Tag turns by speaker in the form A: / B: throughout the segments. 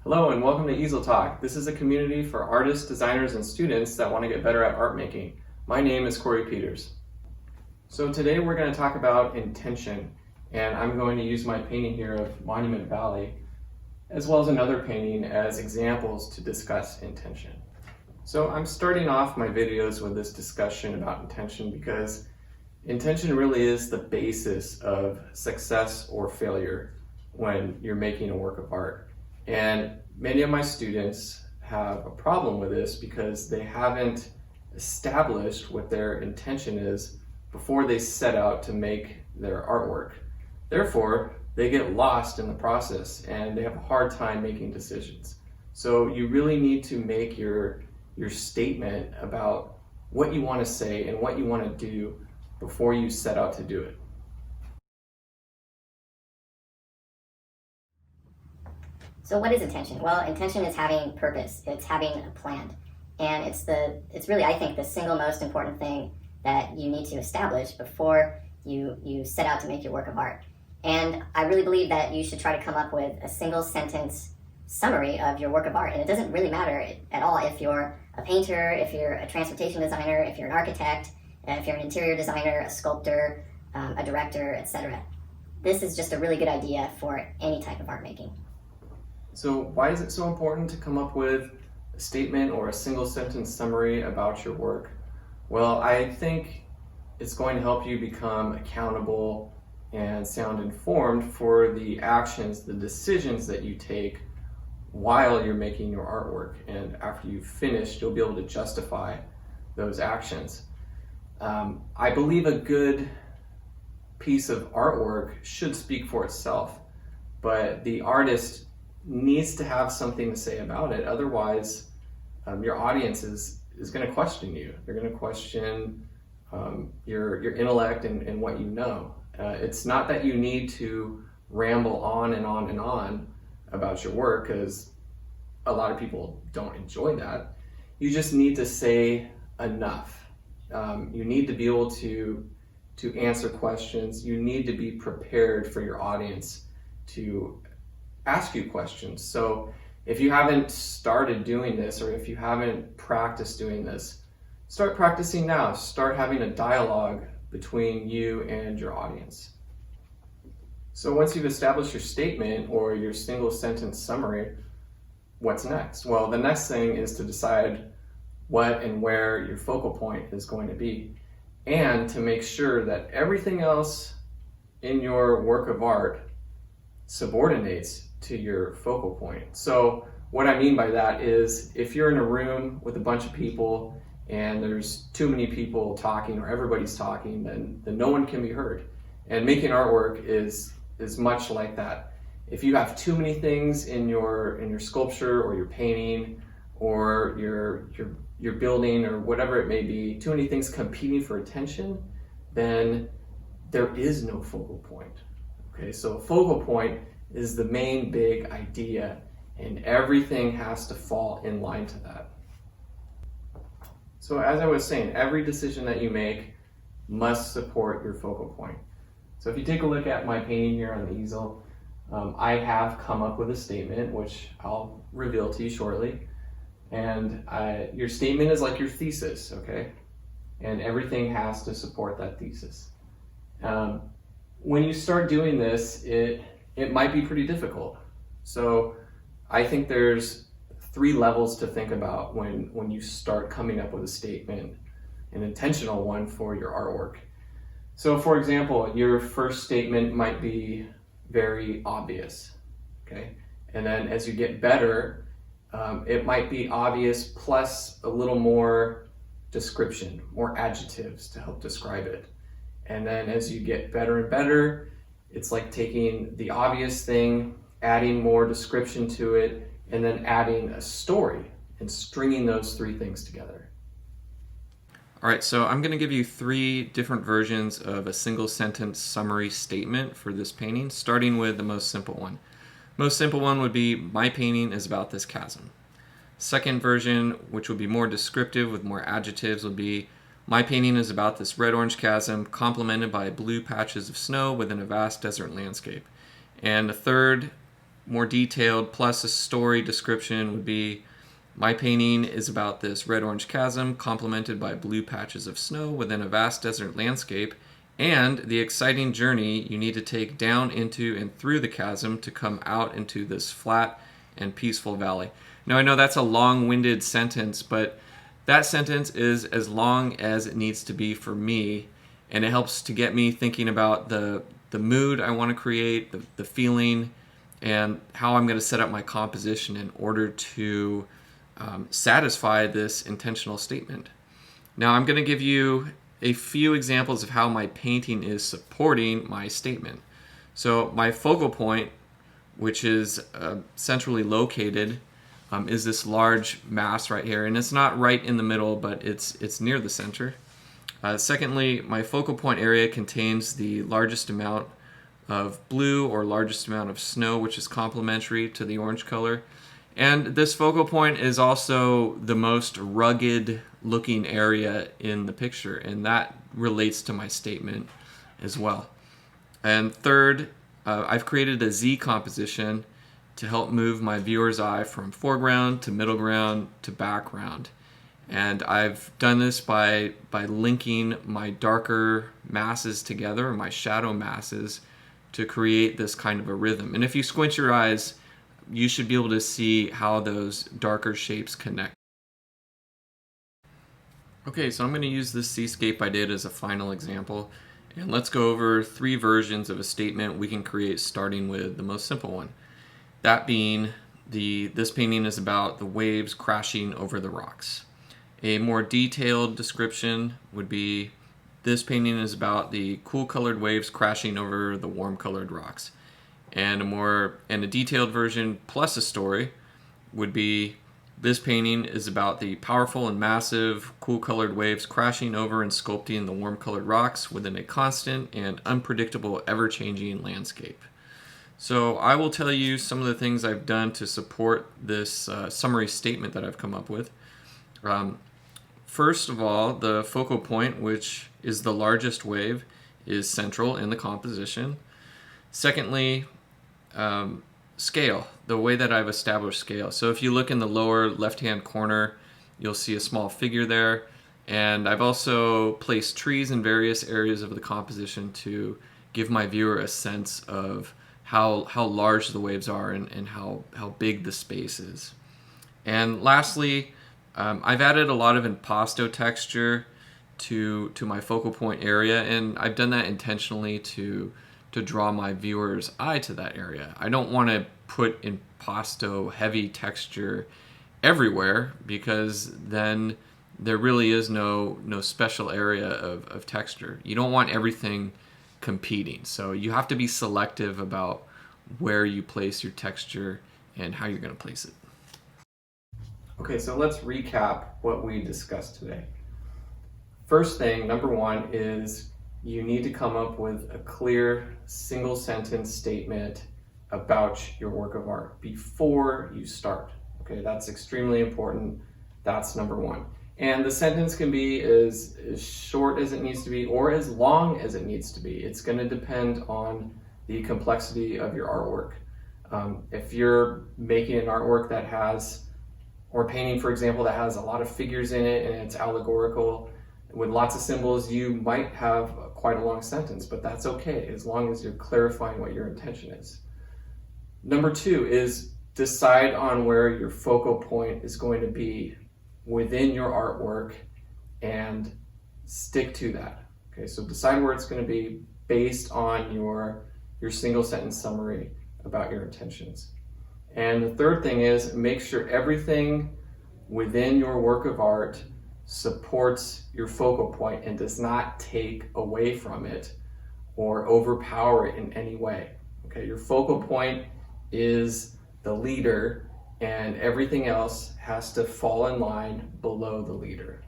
A: Hello and welcome to Easel Talk. This is a community for artists, designers, and students that want to get better at art making. My name is Corey Peters. So today we're going to talk about intention, and I'm going to use my painting here of Monument Valley as well as another painting as examples to discuss intention. So I'm starting off my videos with this discussion about intention because intention really is the basis of success or failure when you're making a work of art. And many of my students have a problem with this because they haven't established what their intention is before they set out to make their artwork. Therefore, they get lost in the process and they have a hard time making decisions. So you really need to make your statement about what you want to say and what you want to do before you set out to do it.
B: So what is intention? Well, intention is having purpose. It's having a plan. And it's really, I think, the single most important thing that you need to establish before you set out to make your work of art. And I really believe that you should try to come up with a single sentence summary of your work of art. And it doesn't really matter at all if you're a painter, if you're a transportation designer, if you're an architect, if you're an interior designer, a sculptor, a director, etc. This is just a really good idea for any type of art making.
A: So why is it so important to come up with a statement or a single sentence summary about your work? Well, I think it's going to help you become accountable and sound informed for the actions, the decisions that you take while you're making your artwork. And after you've finished, you'll be able to justify those actions. I believe a good piece of artwork should speak for itself, but the artist needs to have something to say about it. Otherwise, your audience is going to question you. They're going to question your intellect and what you know. It's not that you need to ramble on and on and on about your work, because a lot of people don't enjoy that. You just need to say enough. You need to be able to answer questions. You need to be prepared for your audience to ask you questions. So if you haven't started doing this, or if you haven't practiced doing this, start practicing now. Start having a dialogue between you and your audience. So once you've established your statement or your single sentence summary, what's next? Well, the next thing is to decide what and where your focal point is going to be, and to make sure that everything else in your work of art subordinates to your focal point. So what I mean by that is, if you're in a room with a bunch of people and there's too many people talking, or everybody's talking, then no one can be heard. And making artwork is much like that. If you have too many things in your sculpture or your painting or your building or whatever it may be, too many things competing for attention, then there is no focal point. Okay, so focal point is the main big idea, and everything has to fall in line to that. So as I was saying, every decision that you make must support your focal point. So if you take a look at my painting here on the easel, I have come up with a statement, which I'll reveal to you shortly. And your statement is like your thesis, okay? And everything has to support that thesis. When you start doing this, it might be pretty difficult. So I think there's 3 levels to think about when you start coming up with a statement, an intentional one for your artwork. So for example, your first statement might be very obvious, okay? And then as you get better, it might be obvious plus a little more description, more adjectives to help describe it. And then as you get better and better, it's like taking the obvious thing, adding more description to it, and then adding a story and stringing those 3 things together. All right, so I'm going to give you 3 different versions of a single sentence summary statement for this painting, starting with the most simple one. Most simple one would be, my painting is about this chasm. Second version, which would be more descriptive with more adjectives, would be, my painting is about this red-orange chasm complemented by blue patches of snow within a vast desert landscape. And the third more detailed plus a story description would be, my painting is about this red-orange chasm complemented by blue patches of snow within a vast desert landscape, and the exciting journey you need to take down into and through the chasm to come out into this flat and peaceful valley. Now, I know that's a long-winded sentence, but that sentence is as long as it needs to be for me, and it helps to get me thinking about the mood I want to create, the feeling, and how I'm going to set up my composition in order to satisfy this intentional statement. Now, I'm going to give you a few examples of how my painting is supporting my statement. So my focal point, which is centrally located, is this large mass right here, and it's not right in the middle, but it's near the center. Secondly, my focal point area contains the largest amount of blue or largest amount of snow, which is complementary to the orange color. And this focal point is also the most rugged looking area in the picture, and that relates to my statement as well. And third, I've created a Z composition to help move my viewer's eye from foreground to middle ground to background. And I've done this by linking my darker masses together, my shadow masses, to create this kind of a rhythm. And if you squint your eyes, you should be able to see how those darker shapes connect. Okay, so I'm going to use this seascape I did as a final example, and let's go over 3 versions of a statement we can create, starting with the most simple one. That being, this painting is about the waves crashing over the rocks. A more detailed description would be, this painting is about the cool colored waves crashing over the warm colored rocks. And a detailed version plus a story would be, this painting is about the powerful and massive cool colored waves crashing over and sculpting the warm colored rocks within a constant and unpredictable ever-changing landscape. So I will tell you some of the things I've done to support this summary statement that I've come up with. First of all, the focal point, which is the largest wave, is central in the composition. Secondly, scale, the way that I've established scale. So if you look in the lower left-hand corner, you'll see a small figure there. And I've also placed trees in various areas of the composition to give my viewer a sense of how large the waves are and how big the space is. And lastly, I've added a lot of impasto texture to my focal point area, and I've done that intentionally to draw my viewer's eye to that area. I don't want to put impasto heavy texture everywhere, because then there really is no special area of texture. You don't want everything competing, so you have to be selective about where you place your texture and how you're going to place it.
C: Okay, so let's recap what we discussed today. First thing, number 1, is you need to come up with a clear single sentence statement about your work of art before you start. Okay, that's extremely important. That's number 1. And the sentence can be as short as it needs to be or as long as it needs to be. It's going to depend on the complexity of your artwork. If you're making an artwork that has, or painting, for example, that has a lot of figures in it and it's allegorical with lots of symbols, you might have quite a long sentence, but that's okay as long as you're clarifying what your intention is. Number 2 is decide on where your focal point is going to be within your artwork and stick to that. Okay, so decide where it's going to be based on your single sentence summary about your intentions. And the third thing is make sure everything within your work of art supports your focal point and does not take away from it or overpower it in any way. Okay, your focal point is the leader, and everything else has to fall in line below the leader.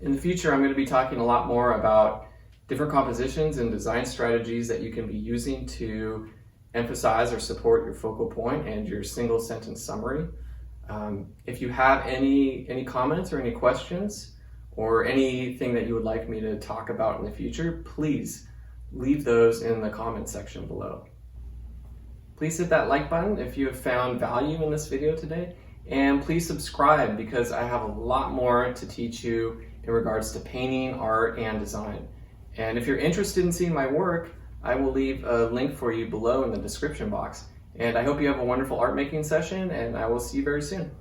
C: In the future, I'm going to be talking a lot more about different compositions and design strategies that you can be using to emphasize or support your focal point and your single sentence summary. If you have any comments or any questions or anything that you would like me to talk about in the future, please leave those in the comment section below.
A: Please hit that like button if you have found value in this video today, and please subscribe because I have a lot more to teach you in regards to painting, art, and design. And if you're interested in seeing my work, I will leave a link for you below in the description box. And I hope you have a wonderful art making session, and I will see you very soon.